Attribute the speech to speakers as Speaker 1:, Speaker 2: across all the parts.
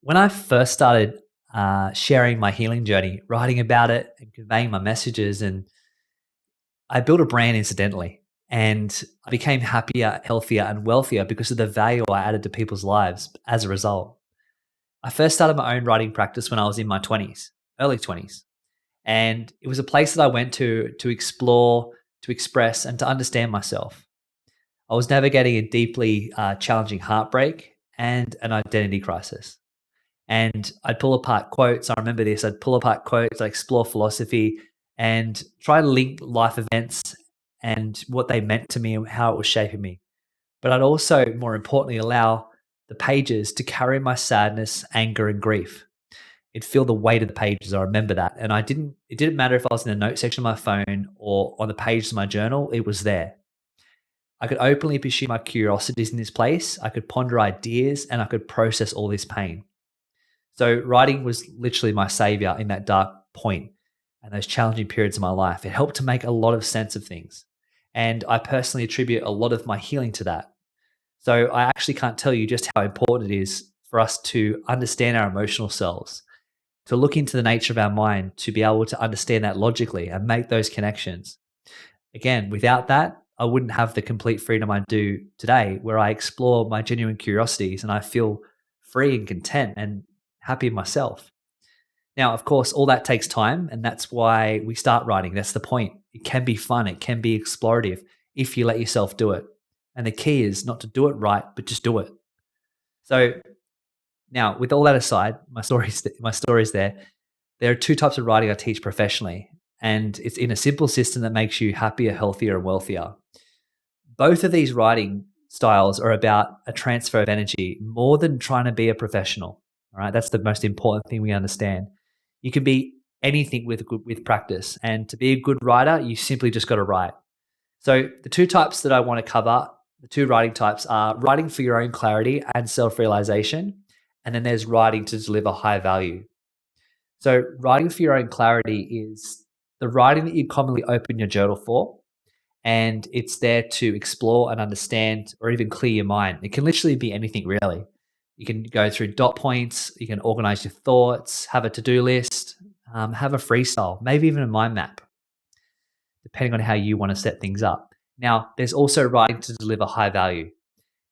Speaker 1: When I first started sharing my healing journey, writing about it and conveying my messages, and I built a brand incidentally, and I became happier, healthier, and wealthier because of the value I added to people's lives as a result. I first started my own writing practice when I was in my 20s, early 20s. And it was a place that I went to explore, to express, and to understand myself. I was navigating a deeply challenging heartbreak and an identity crisis. And I'd pull apart quotes. I remember this. I'd pull apart quotes, I'd explore philosophy and try to link life events and what they meant to me and how it was shaping me. But I'd also, more importantly, allow the pages to carry my sadness, anger, and grief. It'd feel the weight of the pages. I remember that. And it didn't matter if I was in the note section of my phone or on the pages of my journal, it was there. I could openly pursue my curiosities in this place. I could ponder ideas and I could process all this pain. So writing was literally my savior in that dark point and those challenging periods of my life. It helped to make a lot of sense of things. And I personally attribute a lot of my healing to that. So I actually can't tell you just how important it is for us to understand our emotional selves, to look into the nature of our mind, to be able to understand that logically and make those connections. Again, without that, I wouldn't have the complete freedom I do today, where I explore my genuine curiosities and I feel free and content and happy in myself. Now, of course, all that takes time, and that's why we start writing. That's the point. It can be fun, it can be explorative if you let yourself do it. And the key is not to do it right, but just do it. So now, with all that aside, my stories there are two types of writing I teach professionally, and it's in a simple system that makes you happier, healthier, and wealthier. Both of these writing styles are about a transfer of energy more than trying to be a professional. All right, that's the most important thing we understand. You can be anything with practice, and to be a good writer, you simply just got to write. So the two types that I want to cover, the two writing types are writing for your own clarity and self-realization, and then there's writing to deliver high value. So writing for your own clarity is the writing that you commonly open your journal for, and it's there to explore and understand or even clear your mind. It can literally be anything really. You can go through dot points, you can organize your thoughts, have a to-do list, have a freestyle, maybe even a mind map, depending on how you want to set things up. Now, there's also writing to deliver high value.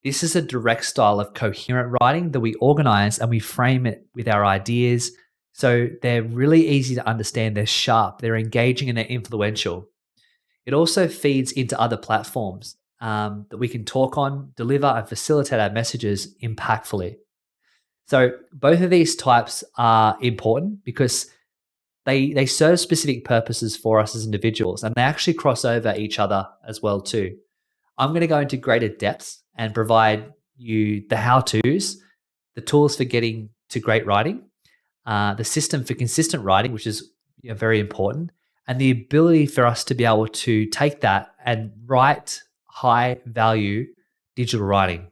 Speaker 1: This is a direct style of coherent writing that we organize and we frame it with our ideas. So they're really easy to understand. They're sharp, they're engaging, and they're influential. It also feeds into other platforms that we can talk on, deliver, and facilitate our messages impactfully. So both of these types are important because they serve specific purposes for us as individuals, and they actually cross over each other as well too. I'm going to go into greater depths and provide you the how-tos, the tools for getting to great writing, the system for consistent writing, which is very important, and the ability for us to be able to take that and write high-value digital writing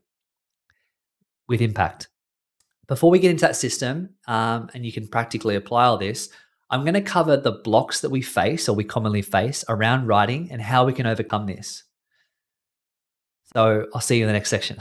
Speaker 1: with impact. Before we get into that system, and you can practically apply all this, I'm going to cover the blocks that we face or we commonly face around writing and how we can overcome this. So I'll see you in the next section.